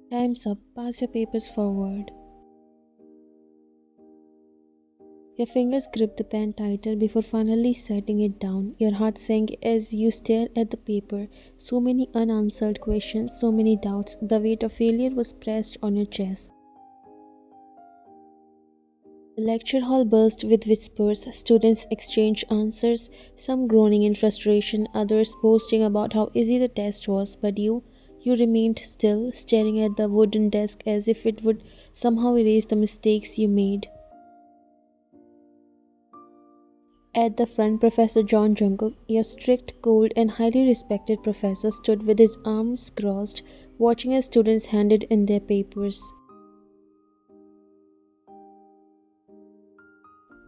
Time's up, pass your papers forward. Your fingers grip the pen tighter before finally setting it down. Your heart sank as you stare at the paper. So many unanswered questions, so many doubts. The weight of failure was pressed on your chest. The lecture hall burst with whispers. Students exchanged answers, some groaning in frustration, others boasting about how easy the test was. But you remained still, staring at the wooden desk as if it would somehow erase the mistakes you made. At the front, Professor John Jungkook, your strict, cold, and highly respected professor, stood with his arms crossed, watching as students handed in their papers.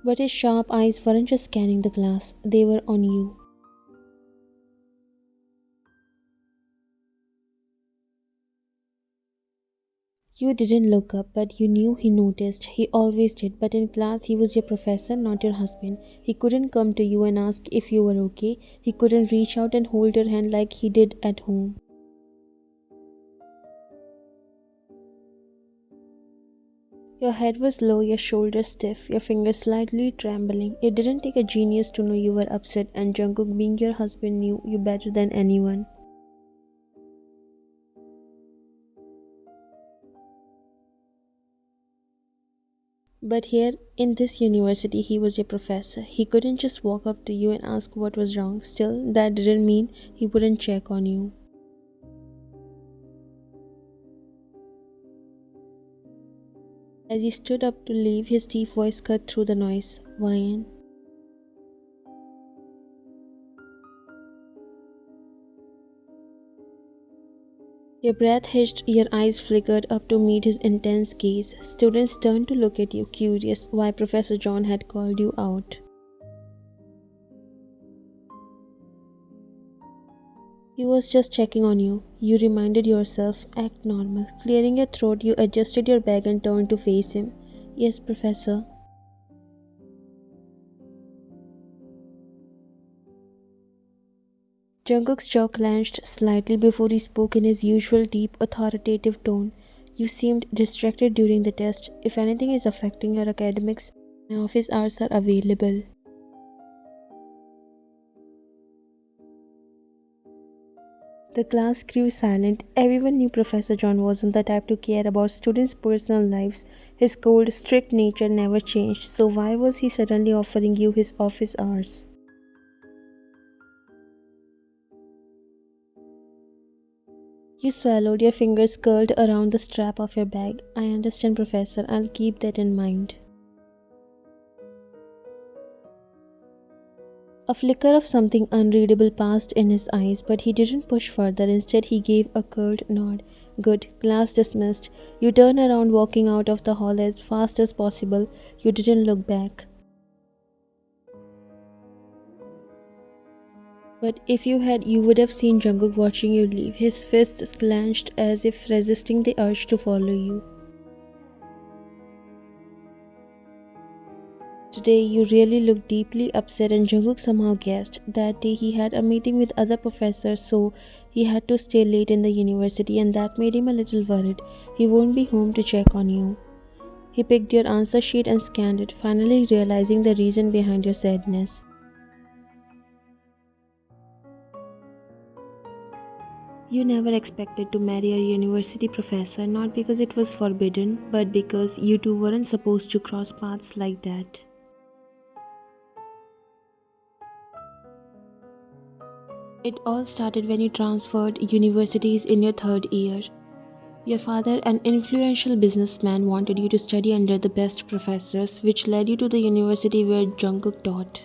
But his sharp eyes weren't just scanning the class, they were on you. You didn't look up, but you knew he noticed. He always did, but in class he was your professor, not your husband. He couldn't come to you and ask if you were okay. He couldn't reach out and hold your hand like he did at home. Your head was low, your shoulders stiff, your fingers slightly trembling. It didn't take a genius to know you were upset, and Jungkook, being your husband, knew you better than anyone. But here, in this university, he was your professor. He couldn't just walk up to you and ask what was wrong. Still, that didn't mean he wouldn't check on you. As he stood up to leave, his deep voice cut through the noise. Wyan. Your breath hitched, your eyes flickered up to meet his intense gaze. Students turned to look at you, curious why Professor John had called you out. He was just checking on you. You reminded yourself, act normal. Clearing your throat, you adjusted your bag and turned to face him. Yes, Professor. Jungkook's jaw clenched slightly before he spoke in his usual deep, authoritative tone. You seemed distracted during the test. If anything is affecting your academics, my office hours are available. The class grew silent. Everyone knew Professor John wasn't the type to care about students' personal lives. His cold, strict nature never changed, so why was he suddenly offering you his office hours? You swallowed, your fingers curled around the strap of your bag. I understand, Professor. I'll keep that in mind. A flicker of something unreadable passed in his eyes, but he didn't push further. Instead, he gave a curled nod. Good, class dismissed. You turned around, walking out of the hall as fast as possible. You didn't look back. But if you had, you would have seen Jungkook watching you leave, his fists clenched as if resisting the urge to follow you. Today, you really looked deeply upset, and Jungkook somehow guessed. That day, he had a meeting with other professors, so he had to stay late in the university, and that made him a little worried. He won't be home to check on you. He picked your answer sheet and scanned it, finally realizing the reason behind your sadness. You never expected to marry a university professor, not because it was forbidden, but because you two weren't supposed to cross paths like that. It all started when you transferred universities in your third year. Your father, an influential businessman, wanted you to study under the best professors, which led you to the university where Jungkook taught.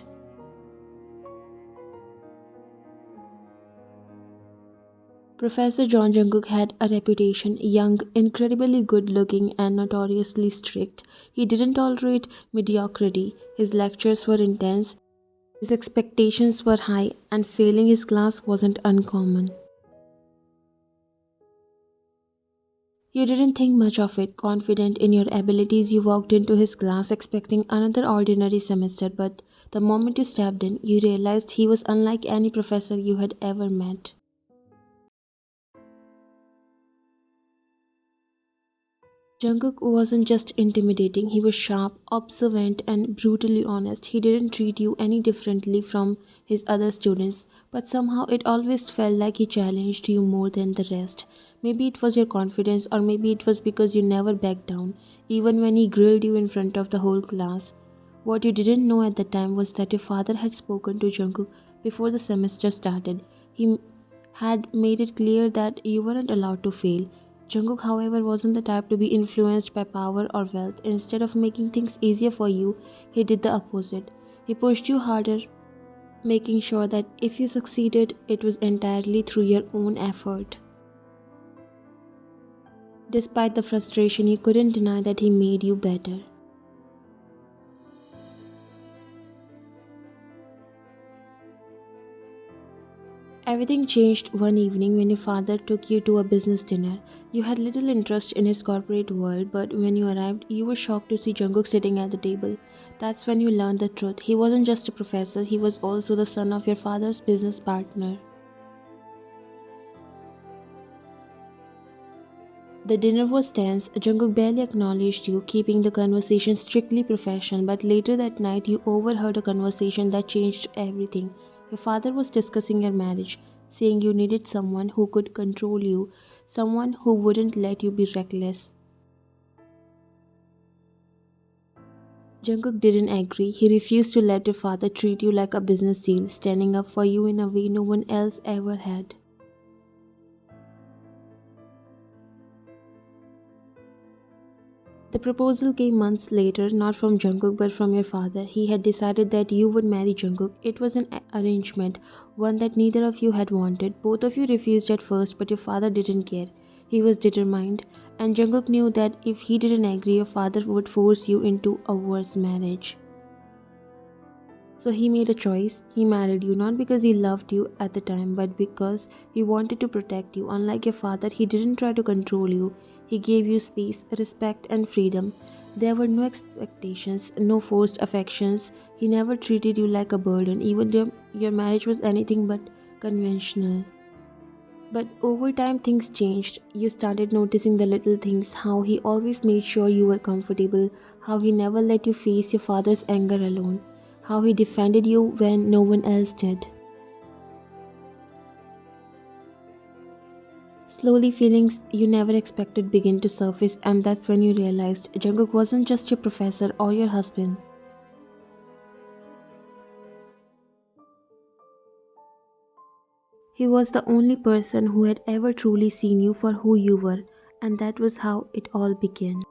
Professor John Jungkook had a reputation: young, incredibly good looking, and notoriously strict. He didn't tolerate mediocrity. His lectures were intense, his expectations were high, and failing his class wasn't uncommon. You didn't think much of it. Confident in your abilities, you walked into his class expecting another ordinary semester, but the moment you stepped in, you realized he was unlike any professor you had ever met. Jungkook wasn't just intimidating, he was sharp, observant, and brutally honest. He didn't treat you any differently from his other students, but somehow it always felt like he challenged you more than the rest. Maybe it was your confidence, or maybe it was because you never backed down, even when he grilled you in front of the whole class. What you didn't know at the time was that your father had spoken to Jungkook before the semester started. He had made it clear that you weren't allowed to fail. Jungkook, however, wasn't the type to be influenced by power or wealth. Instead of making things easier for you, he did the opposite. He pushed you harder, making sure that if you succeeded, it was entirely through your own effort. Despite the frustration, you couldn't deny that he made you better. Everything changed one evening when your father took you to a business dinner. You had little interest in his corporate world, but when you arrived, you were shocked to see Jungkook sitting at the table. That's when you learned the truth. He wasn't just a professor, he was also the son of your father's business partner. The dinner was tense. Jungkook barely acknowledged you, keeping the conversation strictly professional, but later that night you overheard a conversation that changed everything. Your father was discussing your marriage, saying you needed someone who could control you, someone who wouldn't let you be reckless. Jungkook didn't agree. He refused to let your father treat you like a business deal, standing up for you in a way no one else ever had. The proposal came months later, not from Jungkook but from your father. He had decided that you would marry Jungkook. It was an arrangement, one that neither of you had wanted. Both of you refused at first, but your father didn't care. He was determined, and Jungkook knew that if he didn't agree, your father would force you into a worse marriage. So he made a choice. He married you not because he loved you at the time, but because he wanted to protect you. Unlike your father, he didn't try to control you. He gave you space, respect, and freedom. There were no expectations, no forced affections. He never treated you like a burden, even though your marriage was anything but conventional. But over time, things changed. You started noticing the little things, how he always made sure you were comfortable, how he never let you face your father's anger alone, how he defended you when no one else did. Slowly, feelings you never expected began to surface, and that's when you realized Jungkook wasn't just your professor or your husband. He was the only person who had ever truly seen you for who you were, and that was how it all began.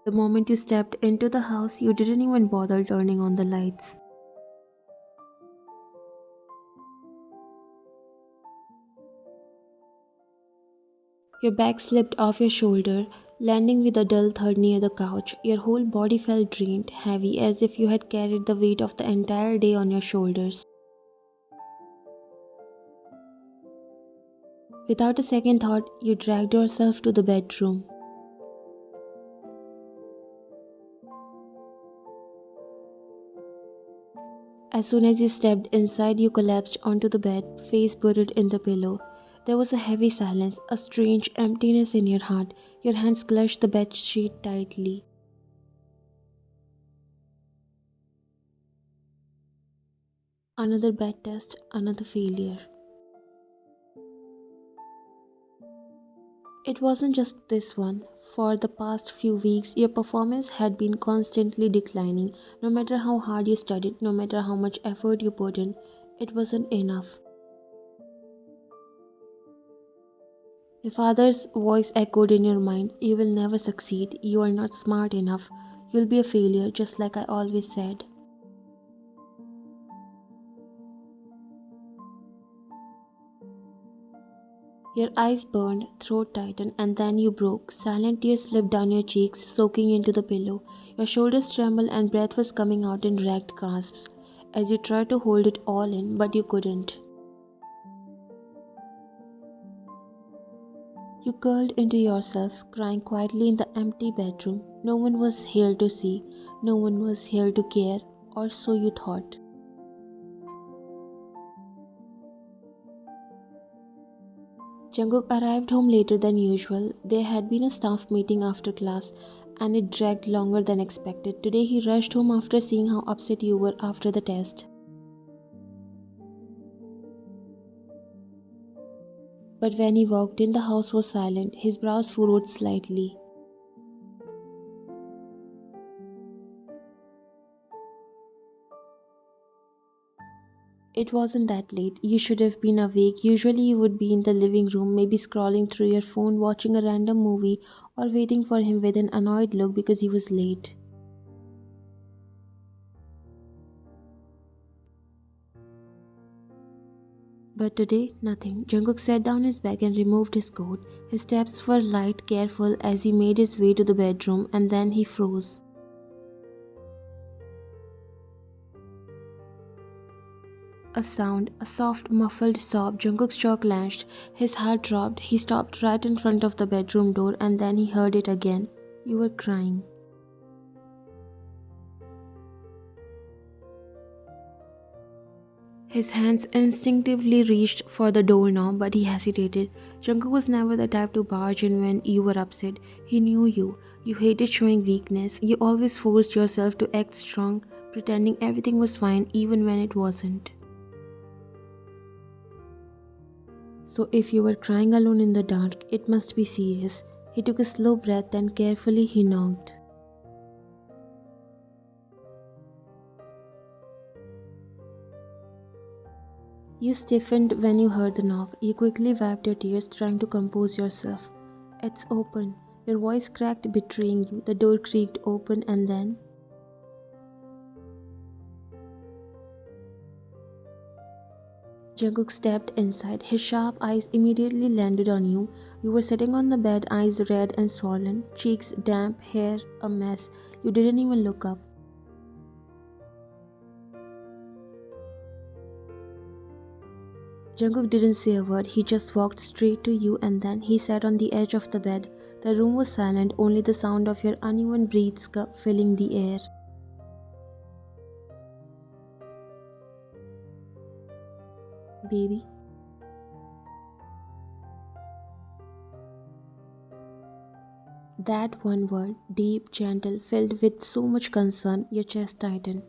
The moment you stepped into the house, you didn't even bother turning on the lights. Your bag slipped off your shoulder, landing with a dull thud near the couch. Your whole body felt drained, heavy, as if you had carried the weight of the entire day on your shoulders. Without a second thought, you dragged yourself to the bedroom. As soon as you stepped inside, you collapsed onto the bed, face buried in the pillow. There was a heavy silence, a strange emptiness in your heart. Your hands clutched the bedsheet tightly. Another bad test, another failure. It wasn't just this one. For the past few weeks, your performance had been constantly declining. No matter how hard you studied, no matter how much effort you put in, it wasn't enough. Your father's voice echoed in your mind. You will never succeed. You are not smart enough. You'll be a failure, just like I always said. Your eyes burned, throat tightened, and then you broke. Silent tears slipped down your cheeks, soaking into the pillow. Your shoulders trembled and breath was coming out in ragged gasps as you tried to hold it all in, but you couldn't. You curled into yourself, crying quietly in the empty bedroom. No one was here to see, no one was here to care, or so you thought. Jungkook arrived home later than usual. There had been a staff meeting after class and it dragged longer than expected. Today he rushed home after seeing how upset you were after the test. But when he walked in, the house was silent. His brows furrowed slightly. It wasn't that late. You should have been awake. Usually you would be in the living room, maybe scrolling through your phone, watching a random movie, or waiting for him with an annoyed look because he was late. But today, nothing. Jungkook sat down his bag and removed his coat. His steps were light, careful as he made his way to the bedroom, and then he froze. A sound, a soft, muffled sob. Jungkook's jaw clenched. His heart dropped. He stopped right in front of the bedroom door and then he heard it again. You were crying. His hands instinctively reached for the doorknob, but he hesitated. Jungkook was never the type to barge in when you were upset. He knew you. You hated showing weakness. You always forced yourself to act strong, pretending everything was fine even when it wasn't. So if you were crying alone in the dark, it must be serious. He took a slow breath, then carefully he knocked. You stiffened when you heard the knock. You quickly wiped your tears, trying to compose yourself. It's open. Your voice cracked, betraying you. The door creaked open and then... Jungkook stepped inside. His sharp eyes immediately landed on you. You were sitting on the bed, eyes red and swollen, cheeks damp, hair a mess. You didn't even look up. Jungkook didn't say a word. He just walked straight to you and then he sat on the edge of the bed. The room was silent, only the sound of your uneven breaths filling the air. Baby. That one word, deep, gentle, filled with so much concern, your chest tightened.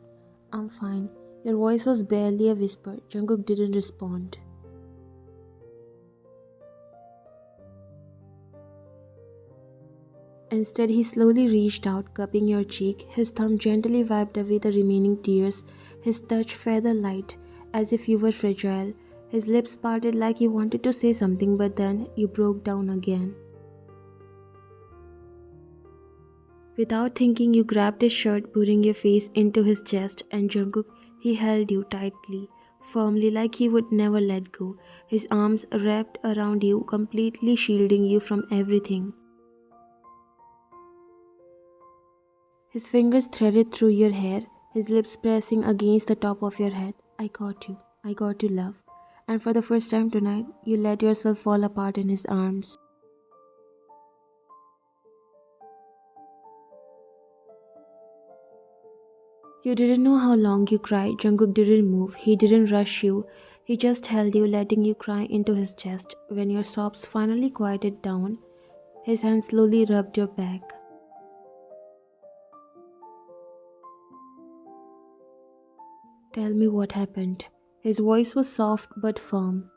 I'm fine. Your voice was barely a whisper. Jungkook didn't respond. Instead, he slowly reached out, cupping your cheek. His thumb gently wiped away the remaining tears. His touch feather-light, as if you were fragile. His lips parted like he wanted to say something, but then you broke down again. Without thinking, you grabbed his shirt, putting your face into his chest, and Jungkook, he held you tightly, firmly, like he would never let go. His arms wrapped around you, completely shielding you from everything. His fingers threaded through your hair, his lips pressing against the top of your head. I got you, love. And for the first time tonight, you let yourself fall apart in his arms. You didn't know how long you cried. Jungkook didn't move. He didn't rush you. He just held you, letting you cry into his chest. When your sobs finally quieted down, his hand slowly rubbed your back. Tell me what happened. His voice was soft but firm.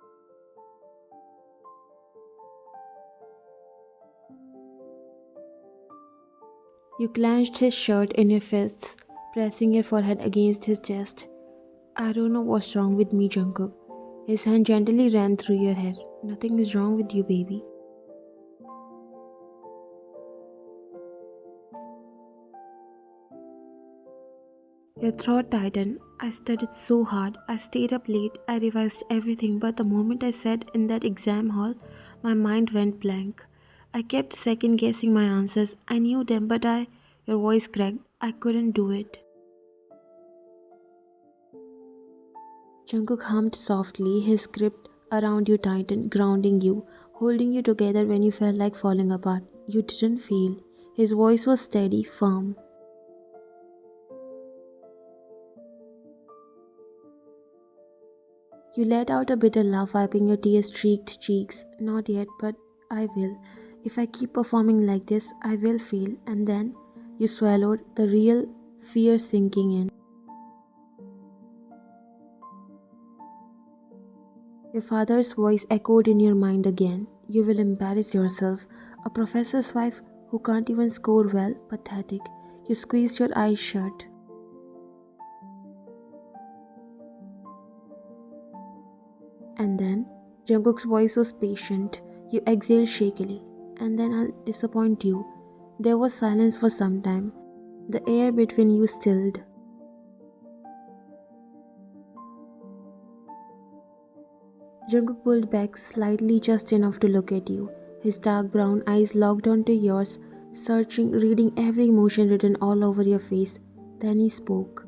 You clenched his shirt in your fists, pressing your forehead against his chest. I don't know what's wrong with me, Jungkook. His hand gently ran through your hair. Nothing is wrong with you, baby. Your throat tightened. I studied so hard. I stayed up late. I revised everything. But the moment I sat in that exam hall, my mind went blank. I kept second guessing my answers. I knew them, but your voice cracked. I couldn't do it. Jungkook hummed softly, his grip around you tightened, grounding you, holding you together when you felt like falling apart. You didn't feel. His voice was steady, firm. You let out a bitter laugh, wiping your tear-streaked cheeks. Not yet, but I will. If I keep performing like this, I will fail. And then you swallowed, the real fear sinking in. Your father's voice echoed in your mind again. You will embarrass yourself. A professor's wife who can't even score well, pathetic. You squeezed your eyes shut. And then, Jungkook's voice was patient. You exhaled shakily. And then I'll disappoint you. There was silence for some time. The air between you stilled. Jungkook pulled back slightly, just enough to look at you. His dark brown eyes locked onto yours, searching, reading every emotion written all over your face. Then he spoke.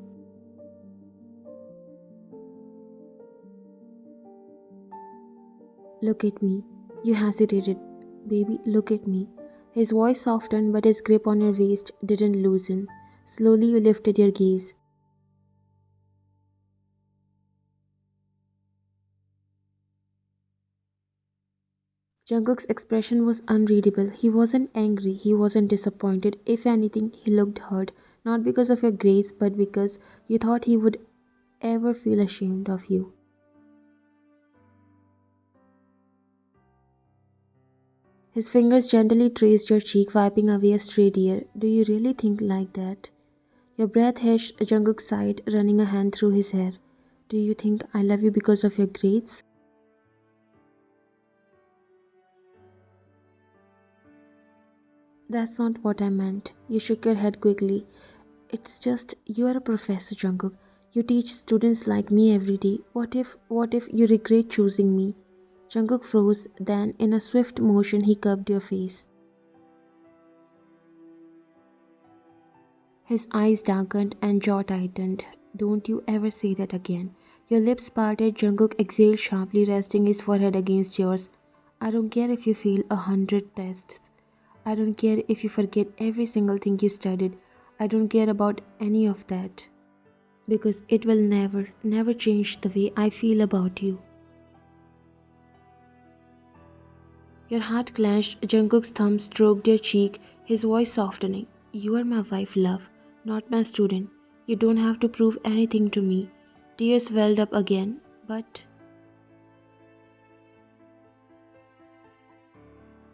Look at me. You hesitated. Baby, look at me. His voice softened, but his grip on your waist didn't loosen. Slowly you lifted your gaze. Jungkook's expression was unreadable. He wasn't angry, he wasn't disappointed. If anything, he looked hurt, not because of your grace, but because you thought he would ever feel ashamed of you. His fingers gently traced your cheek, wiping away a stray tear. Do you really think like that? Your breath hushed. Jungkook sighed, running a hand through his hair. Do you think I love you because of your grades? That's not what I meant. You shook your head quickly. It's just, you are a professor, Jungkook. You teach students like me every day. What if you regret choosing me? Jungkook froze, then in a swift motion he cupped your face. His eyes darkened and jaw tightened. Don't you ever say that again. Your lips parted. Jungkook exhaled sharply, resting his forehead against yours. I don't care if you fail 100 tests. I don't care if you forget every single thing you studied. I don't care about any of that. Because it will never change the way I feel about you. Your heart clenched. Jungkook's thumb stroked your cheek, his voice softening. You are my wife, love, not my student. You don't have to prove anything to me. Tears welled up again, but...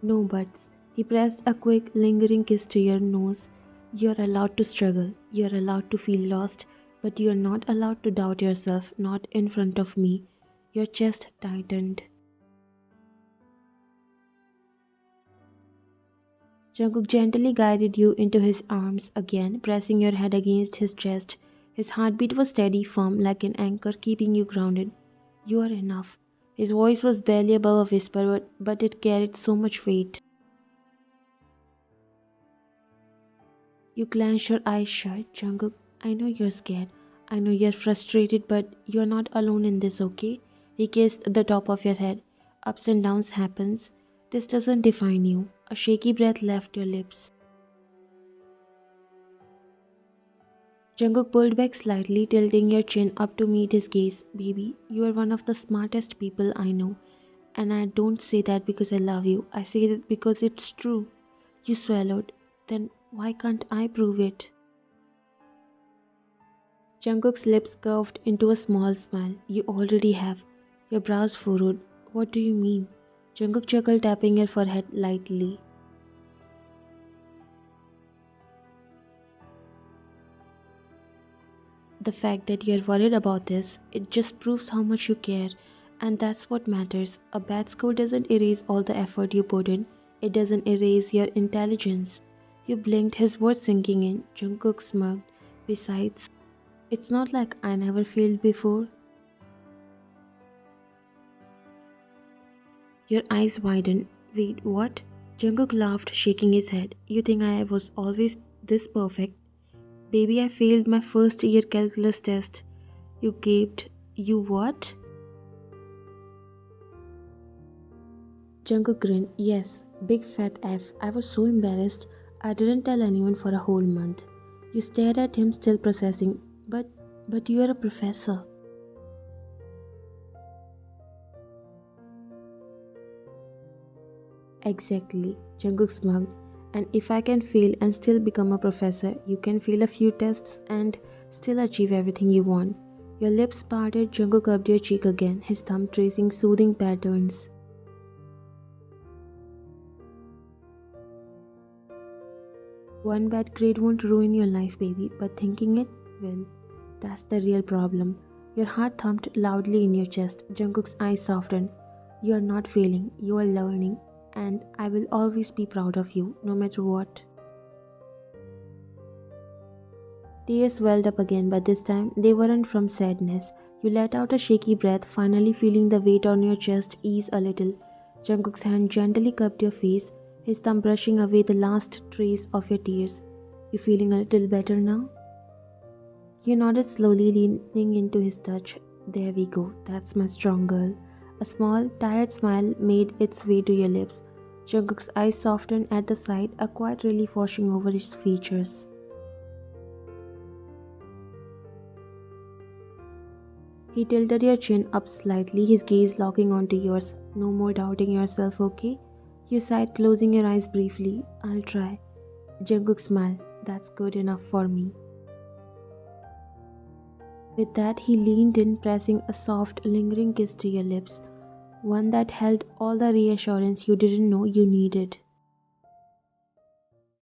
No buts. He pressed a quick, lingering kiss to your nose. You're allowed to struggle. You're allowed to feel lost. But you're not allowed to doubt yourself, not in front of me. Your chest tightened. Jungkook gently guided you into his arms again, pressing your head against his chest. His heartbeat was steady, firm, like an anchor, keeping you grounded. You are enough. His voice was barely above a whisper, but it carried so much weight. You clenched your eyes shut. Jungkook, I know you're scared. I know you're frustrated, but you're not alone in this, okay? He kissed the top of your head. Ups and downs happens. This doesn't define you. A shaky breath left your lips. Jungkook pulled back slightly, tilting your chin up to meet his gaze. Baby, you are one of the smartest people I know. And I don't say that because I love you. I say that because it's true. You swallowed. Then why can't I prove it? Jungkook's lips curved into a small smile. You already have. Your brows furrowed. What do you mean? Jungkook chuckled, tapping your forehead lightly. The fact that you're worried about this, it just proves how much you care. And that's what matters. A bad score doesn't erase all the effort you put in. It doesn't erase your intelligence. You blinked, his words sinking in. Jungkook smirked. Besides, it's not like I never failed before. Your eyes widened. Wait, what? Jungkook laughed, shaking his head. You think I was always this perfect? Baby, I failed my first year calculus test. You gaped. You what? Jungkook grinned. Yes, big fat F. I was so embarrassed. I didn't tell anyone for a whole month. You stared at him, still processing. But you are a professor. Exactly, Jungkook smiled. And if I can fail and still become a professor, you can fail a few tests and still achieve everything you want. Your lips parted, Jungkook rubbed your cheek again, his thumb tracing soothing patterns. One bad grade won't ruin your life, baby, but thinking it will. That's the real problem. Your heart thumped loudly in your chest. Jungkook's eyes softened. You are not failing, you are learning, and I will always be proud of you, no matter what. Tears welled up again, but this time they weren't from sadness. You let out a shaky breath, finally feeling the weight on your chest ease a little. Jungkook's hand gently cupped your face, his thumb brushing away the last trace of your tears. You feeling a little better now? You nodded slowly, leaning into his touch. There we go, that's my strong girl. A small, tired smile made its way to your lips. Jungkook's eyes softened at the sight, a quiet relief washing over his features. He tilted your chin up slightly, his gaze locking onto yours. No more doubting yourself, okay? You sighed, closing your eyes briefly. I'll try. Jungkook smiled. That's good enough for me. With that, he leaned in, pressing a soft, lingering kiss to your lips, one that held all the reassurance you didn't know you needed.